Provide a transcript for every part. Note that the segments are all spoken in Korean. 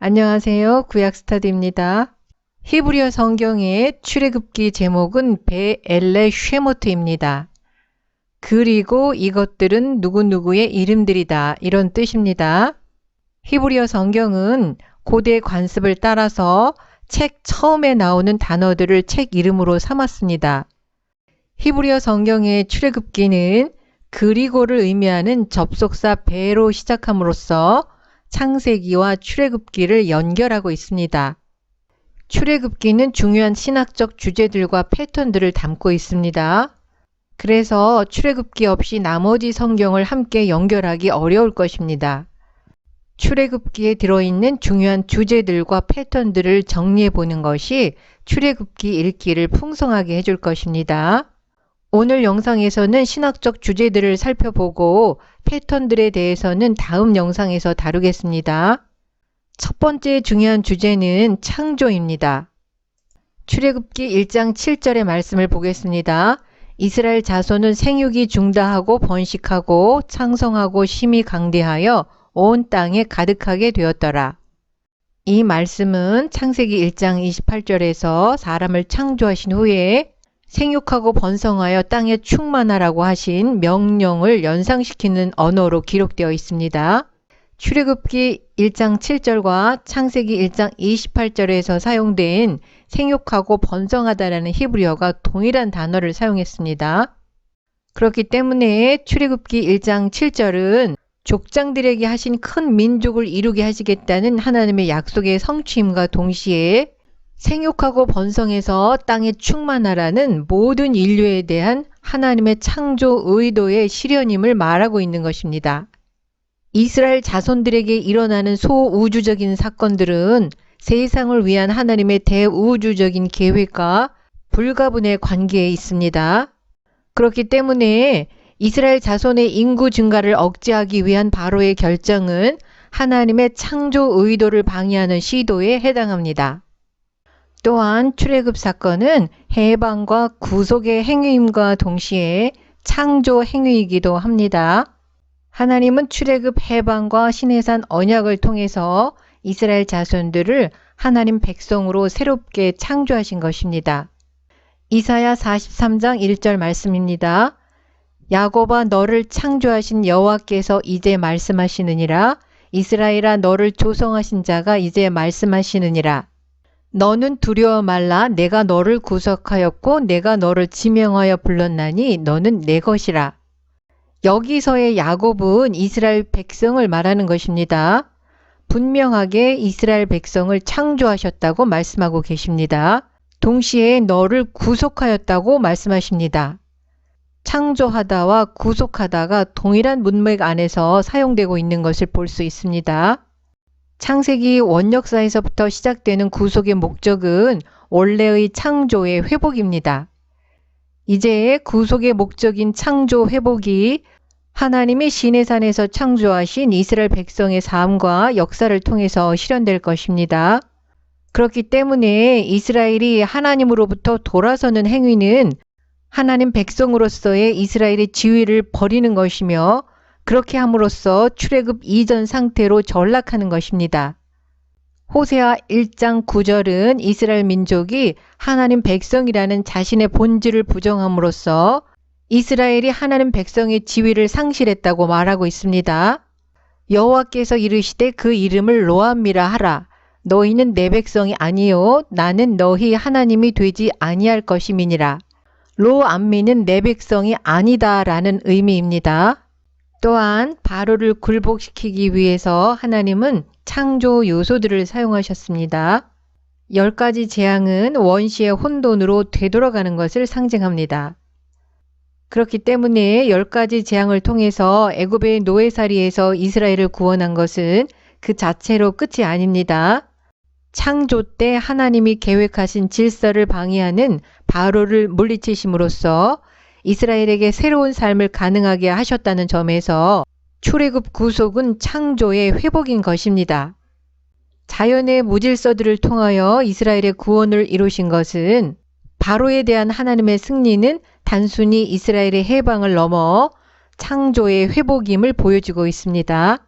안녕하세요. 구약스타디입니다. 히브리어 성경의 출애굽기 제목은 베엘레 쉐모트입니다. 그리고 이것들은 누구누구의 이름들이다, 이런 뜻입니다. 히브리어 성경은 고대 관습을 따라서 책 처음에 나오는 단어들을 책 이름으로 삼았습니다. 히브리어 성경의 출애굽기는 그리고를 의미하는 접속사 베로 시작함으로써 창세기와 출애굽기를 연결하고 있습니다. 출애굽기는 중요한 신학적 주제들과 패턴들을 담고 있습니다. 그래서 출애굽기 없이 나머지 성경을 함께 연결하기 어려울 것입니다. 출애굽기에 들어있는 중요한 주제들과 패턴들을 정리해 보는 것이 출애굽기 읽기를 풍성하게 해줄 것입니다. 오늘 영상에서는 신학적 주제들을 살펴보고 패턴들에 대해서는 다음 영상에서 다루겠습니다. 첫 번째 중요한 주제는 창조입니다. 출애굽기 1장 7절의 말씀을 보겠습니다. 이스라엘 자손은 생육이 중다하고 번식하고 창성하고 심히 강대하여 온 땅에 가득하게 되었더라. 이 말씀은 창세기 1장 28절에서 사람을 창조하신 후에 생육하고 번성하여 땅에 충만하라고 하신 명령을 연상시키는 언어로 기록되어 있습니다. 출애굽기 1장 7절과 창세기 1장 28절에서 사용된 생육하고 번성하다라는 히브리어가 동일한 단어를 사용했습니다. 그렇기 때문에 출애굽기 1장 7절은 족장들에게 하신 큰 민족을 이루게 하시겠다는 하나님의 약속의 성취임과 동시에 생육하고 번성해서 땅에 충만하라는 모든 인류에 대한 하나님의 창조 의도의 실현임을 말하고 있는 것입니다. 이스라엘 자손들에게 일어나는 소우주적인 사건들은 세상을 위한 하나님의 대우주적인 계획과 불가분의 관계에 있습니다. 그렇기 때문에 이스라엘 자손의 인구 증가를 억제하기 위한 바로의 결정은 하나님의 창조 의도를 방해하는 시도에 해당합니다. 또한 출애굽 사건은 해방과 구속의 행위임과 동시에 창조 행위이기도 합니다. 하나님은 출애굽 해방과 시내산 언약을 통해서 이스라엘 자손들을 하나님 백성으로 새롭게 창조하신 것입니다. 이사야 43장 1절 말씀입니다. 야곱아 너를 창조하신 여호와께서 이제 말씀하시느니라. 이스라엘아 너를 조성하신 자가 이제 말씀하시느니라. 너는 두려워 말라. 내가 너를 구속하였고 내가 너를 지명하여 불렀나니 너는 내 것이라. 여기서의 야곱은 이스라엘 백성을 말하는 것입니다. 분명하게 이스라엘 백성을 창조하셨다고 말씀하고 계십니다. 동시에 너를 구속하였다고 말씀하십니다. 창조하다와 구속하다가 동일한 문맥 안에서 사용되고 있는 것을 볼 수 있습니다. 창세기 원역사에서부터 시작되는 구속의 목적은 원래의 창조의 회복입니다. 이제 구속의 목적인 창조 회복이 하나님이 시내산에서 창조하신 이스라엘 백성의 삶과 역사를 통해서 실현될 것입니다. 그렇기 때문에 이스라엘이 하나님으로부터 돌아서는 행위는 하나님 백성으로서의 이스라엘의 지위를 버리는 것이며 그렇게 함으로써 출애굽 이전 상태로 전락하는 것입니다. 호세아 1장 9절은 이스라엘 민족이 하나님 백성이라는 자신의 본질을 부정함으로써 이스라엘이 하나님 백성의 지위를 상실했다고 말하고 있습니다. 여호와께서 이르시되 그 이름을 로암미라 하라. 너희는 내 백성이 아니요 나는 너희 하나님이 되지 아니할 것임이니라. 로암미는 내 백성이 아니다라는 의미입니다. 또한 바로를 굴복시키기 위해서 하나님은 창조 요소들을 사용하셨습니다. 10가지 재앙은 원시의 혼돈으로 되돌아가는 것을 상징합니다. 그렇기 때문에 10가지 재앙을 통해서 애굽의 노예살이에서 이스라엘을 구원한 것은 그 자체로 끝이 아닙니다. 창조 때 하나님이 계획하신 질서를 방해하는 바로를 물리치심으로써 이스라엘에게 새로운 삶을 가능하게 하셨다는 점에서 출애굽 구속은 창조의 회복인 것입니다. 자연의 무질서들을 통하여 이스라엘의 구원을 이루신 것은 바로에 대한 하나님의 승리는 단순히 이스라엘의 해방을 넘어 창조의 회복임을 보여주고 있습니다.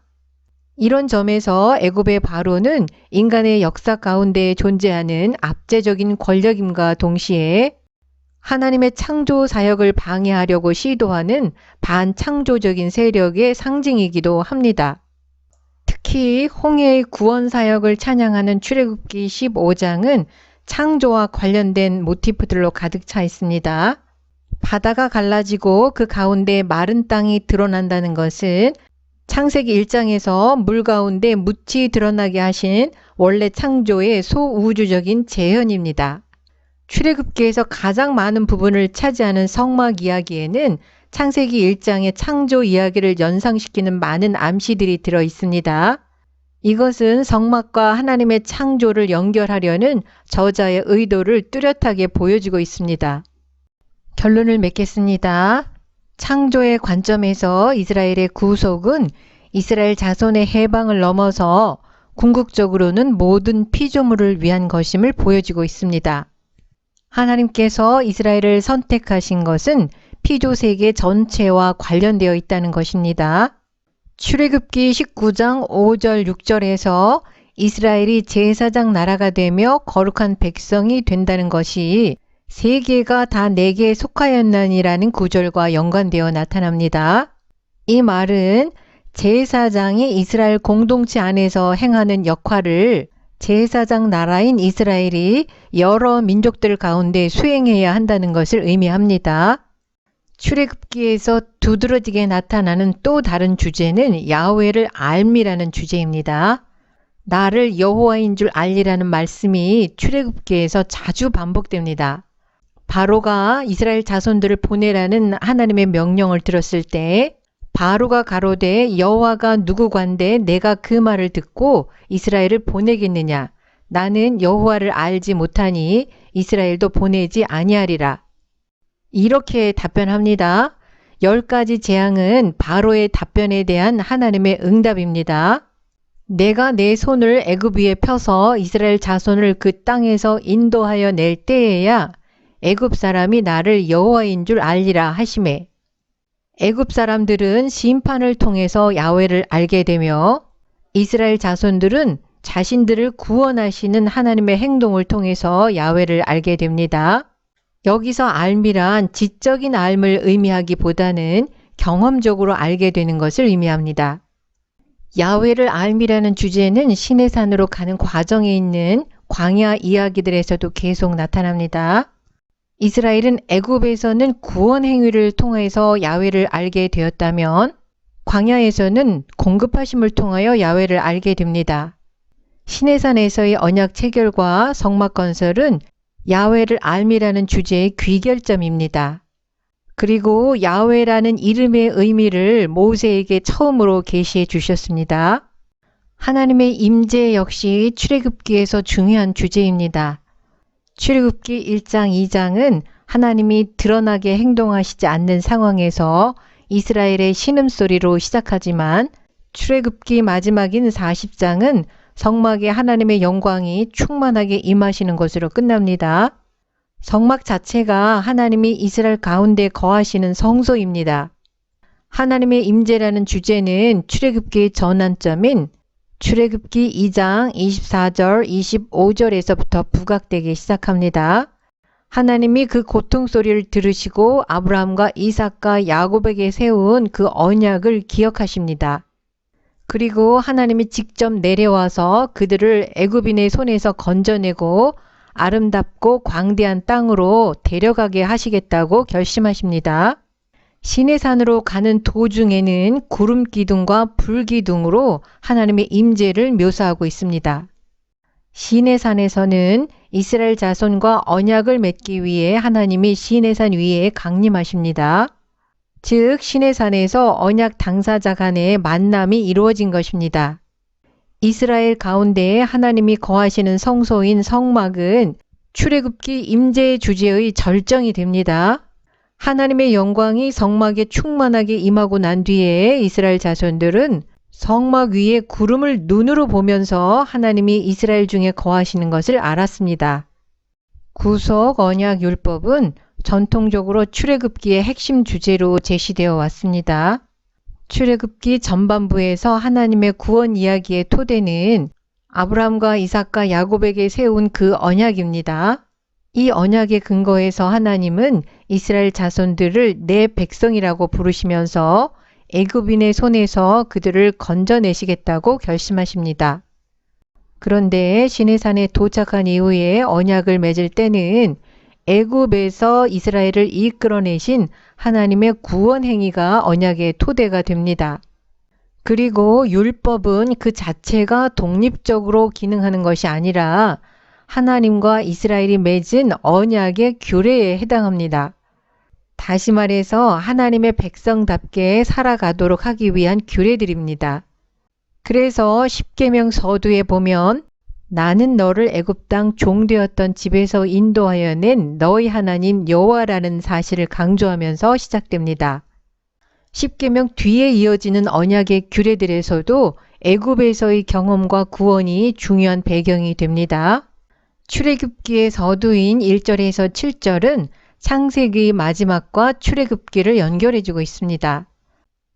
이런 점에서 애굽의 바로는 인간의 역사 가운데 존재하는 압제적인 권력임과 동시에 하나님의 창조 사역을 방해하려고 시도하는 반창조적인 세력의 상징이기도 합니다. 특히 홍해의 구원 사역을 찬양하는 출애굽기 15장은 창조와 관련된 모티프들로 가득 차 있습니다. 바다가 갈라지고 그 가운데 마른 땅이 드러난다는 것은 창세기 1장에서 물 가운데 묻히 드러나게 하신 원래 창조의 소우주적인 재현입니다. 출애굽기에서 가장 많은 부분을 차지하는 성막 이야기에는 창세기 1장의 창조 이야기를 연상시키는 많은 암시들이 들어 있습니다. 이것은 성막과 하나님의 창조를 연결하려는 저자의 의도를 뚜렷하게 보여주고 있습니다. 결론을 맺겠습니다. 창조의 관점에서 이스라엘의 구속은 이스라엘 자손의 해방을 넘어서 궁극적으로는 모든 피조물을 위한 것임을 보여주고 있습니다. 하나님께서 이스라엘을 선택하신 것은 피조 세계 전체와 관련되어 있다는 것입니다. 출애굽기 19장 5절 6절에서 이스라엘이 제사장 나라가 되며 거룩한 백성이 된다는 것이 세계가 다 내게 속하였나니라는 구절과 연관되어 나타납니다. 이 말은 제사장이 이스라엘 공동체 안에서 행하는 역할을 제사장 나라인 이스라엘이 여러 민족들 가운데 수행해야 한다는 것을 의미합니다. 출애굽기에서 두드러지게 나타나는 또 다른 주제는 야훼를 알미라는 주제입니다. 나를 여호와인 줄 알리라는 말씀이 출애굽기에서 자주 반복됩니다. 바로가 이스라엘 자손들을 보내라는 하나님의 명령을 들었을 때 바로가 가로되 여호와가 누구관데 내가 그 말을 듣고 이스라엘을 보내겠느냐. 나는 여호와를 알지 못하니 이스라엘도 보내지 아니하리라. 이렇게 답변합니다. 10가지 재앙은 바로의 답변에 대한 하나님의 응답입니다. 내가 내 손을 애굽 위에 펴서 이스라엘 자손을 그 땅에서 인도하여 낼 때에야 애굽 사람이 나를 여호와인 줄 알리라 하시매. 애굽 사람들은 심판을 통해서 야훼를 알게 되며 이스라엘 자손들은 자신들을 구원하시는 하나님의 행동을 통해서 야훼를 알게 됩니다. 여기서 알미란 지적인 알을 의미하기보다는 경험적으로 알게 되는 것을 의미합니다. 야훼를 알미라는 주제는 시내산으로 가는 과정에 있는 광야 이야기들에서도 계속 나타납니다. 이스라엘은 애굽에서는 구원 행위를 통해서 야훼를 알게 되었다면 광야에서는 공급하심을 통하여 야훼를 알게 됩니다. 시내산에서의 언약 체결과 성막 건설은 야훼를 알미라는 주제의 귀결점입니다. 그리고 야훼라는 이름의 의미를 모세에게 처음으로 계시해 주셨습니다. 하나님의 임재 역시 출애굽기에서 중요한 주제입니다. 출애굽기 1장 2장은 하나님이 드러나게 행동하시지 않는 상황에서 이스라엘의 신음소리로 시작하지만 출애굽기 마지막인 40장은 성막에 하나님의 영광이 충만하게 임하시는 것으로 끝납니다. 성막 자체가 하나님이 이스라엘 가운데 거하시는 성소입니다. 하나님의 임재라는 주제는 출애굽기의 전환점인 출애굽기 2장 24절 25절에서부터 부각되기 시작합니다. 하나님이 그 고통 소리를 들으시고 아브라함과 이삭과 야곱에게 세운 그 언약을 기억하십니다. 그리고 하나님이 직접 내려와서 그들을 애굽인의 손에서 건져내고 아름답고 광대한 땅으로 데려가게 하시겠다고 결심하십니다. 시내산으로 가는 도중에는 구름 기둥과 불 기둥으로 하나님의 임재를 묘사하고 있습니다. 시내산에서는 이스라엘 자손과 언약을 맺기 위해 하나님이 시내산 위에 강림하십니다. 즉 시내산에서 언약 당사자 간의 만남이 이루어진 것입니다. 이스라엘 가운데에 하나님이 거하시는 성소인 성막은 출애굽기 임재의 주제의 절정이 됩니다. 하나님의 영광이 성막에 충만하게 임하고 난 뒤에 이스라엘 자손들은 성막 위에 구름을 눈으로 보면서 하나님이 이스라엘 중에 거하시는 것을 알았습니다. 구속 언약 율법은 전통적으로 출애굽기의 핵심 주제로 제시되어 왔습니다. 출애굽기 전반부에서 하나님의 구원 이야기의 토대는 아브라함과 이삭과 야곱에게 세운 그 언약입니다. 이 언약의 근거에서 하나님은 이스라엘 자손들을 내 백성이라고 부르시면서 애굽인의 손에서 그들을 건져내시겠다고 결심하십니다. 그런데 시내산에 도착한 이후에 언약을 맺을 때는 애굽에서 이스라엘을 이끌어내신 하나님의 구원 행위가 언약의 토대가 됩니다. 그리고 율법은 그 자체가 독립적으로 기능하는 것이 아니라 하나님과 이스라엘이 맺은 언약의 규례에 해당합니다. 다시 말해서 하나님의 백성답게 살아가도록 하기 위한 규례들입니다. 그래서 십계명 서두에 보면 나는 너를 애굽 땅 종되었던 집에서 인도하여 낸 너희 하나님 여호와라는 사실을 강조하면서 시작됩니다. 십계명 뒤에 이어지는 언약의 규례들에서도 애굽에서의 경험과 구원이 중요한 배경이 됩니다. 출애굽기의 서두인 1절에서 7절은 창세기의 마지막과 출애굽기를 연결해주고 있습니다.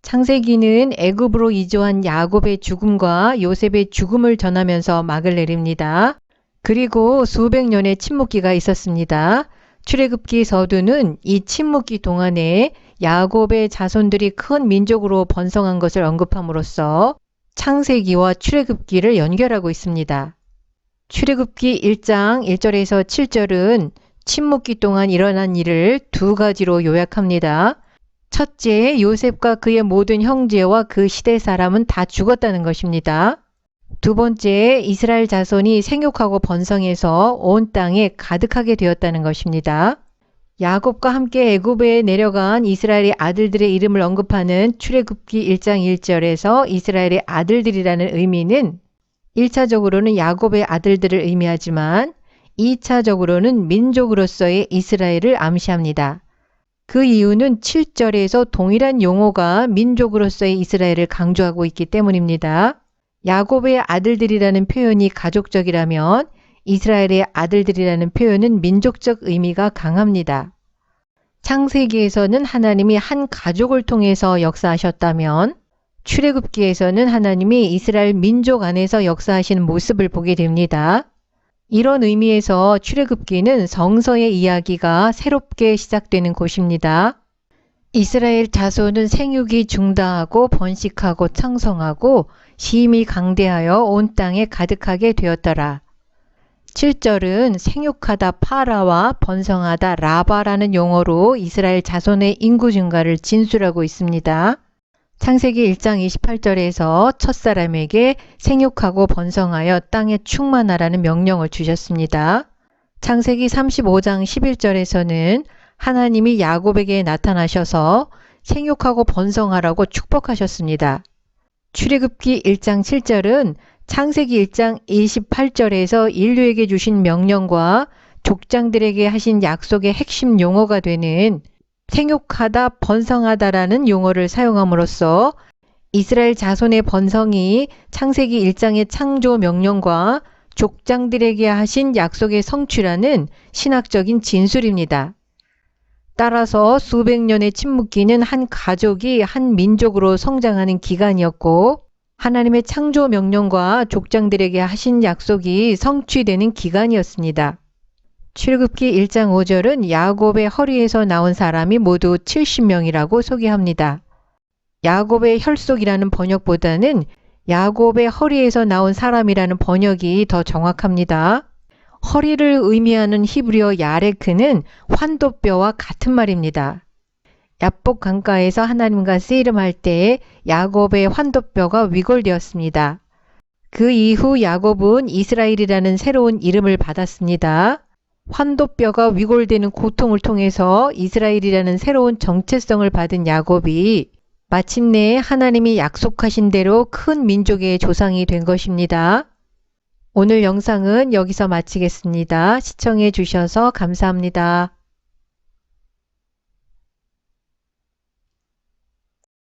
창세기는 애굽으로 이주한 야곱의 죽음과 요셉의 죽음을 전하면서 막을 내립니다. 그리고 수백 년의 침묵기가 있었습니다. 출애굽기 서두는 이 침묵기 동안에 야곱의 자손들이 큰 민족으로 번성한 것을 언급함으로써 창세기와 출애굽기를 연결하고 있습니다. 출애굽기 1장 1절에서 7절은 침묵기 동안 일어난 일을 두 가지로 요약합니다. 첫째, 요셉과 그의 모든 형제와 그 시대 사람은 다 죽었다는 것입니다. 두 번째, 이스라엘 자손이 생육하고 번성해서 온 땅에 가득하게 되었다는 것입니다. 야곱과 함께 애굽에 내려간 이스라엘의 아들들의 이름을 언급하는 출애굽기 1장 1절에서 이스라엘의 아들들이라는 의미는 1차적으로는 야곱의 아들들을 의미하지만 2차적으로는 민족으로서의 이스라엘을 암시합니다. 그 이유는 7절에서 동일한 용어가 민족으로서의 이스라엘을 강조하고 있기 때문입니다. 야곱의 아들들이라는 표현이 가족적이라면 이스라엘의 아들들이라는 표현은 민족적 의미가 강합니다. 창세기에서는 하나님이 한 가족을 통해서 역사하셨다면 출애굽기에서는 하나님이 이스라엘 민족 안에서 역사하시는 모습을 보게 됩니다. 이런 의미에서 출애굽기는 성서의 이야기가 새롭게 시작되는 곳입니다. 이스라엘 자손은 생육이 중다하고 번식하고 창성하고 심히 강대하여 온 땅에 가득하게 되었더라. 7절은 생육하다 파라와 번성하다 라바라는 용어로 이스라엘 자손의 인구 증가를 진술하고 있습니다. 창세기 1장 28절에서 첫사람에게 생육하고 번성하여 땅에 충만하라는 명령을 주셨습니다. 창세기 35장 11절에서는 하나님이 야곱에게 나타나셔서 생육하고 번성하라고 축복하셨습니다. 출애굽기 1장 7절은 창세기 1장 28절에서 인류에게 주신 명령과 족장들에게 하신 약속의 핵심 용어가 되는 생육하다 번성하다라는 용어를 사용함으로써 이스라엘 자손의 번성이 창세기 1장의 창조 명령과 족장들에게 하신 약속의 성취라는 신학적인 진술입니다. 따라서 수백 년의 침묵기는 한 가족이 한 민족으로 성장하는 기간이었고 하나님의 창조 명령과 족장들에게 하신 약속이 성취되는 기간이었습니다. 출애굽기 1장 5절은 야곱의 허리에서 나온 사람이 모두 70명이라고 소개합니다. 야곱의 혈속이라는 번역보다는 야곱의 허리에서 나온 사람이라는 번역이 더 정확합니다. 허리를 의미하는 히브리어 야레크는 환도뼈와 같은 말입니다. 야복 강가에서 하나님과 씨름할 때 야곱의 환도뼈가 위골되었습니다. 그 이후 야곱은 이스라엘이라는 새로운 이름을 받았습니다. 환도뼈가 위골되는 고통을 통해서 이스라엘이라는 새로운 정체성을 받은 야곱이 마침내 하나님이 약속하신 대로 큰 민족의 조상이 된 것입니다. 오늘 영상은 여기서 마치겠습니다. 시청해 주셔서 감사합니다.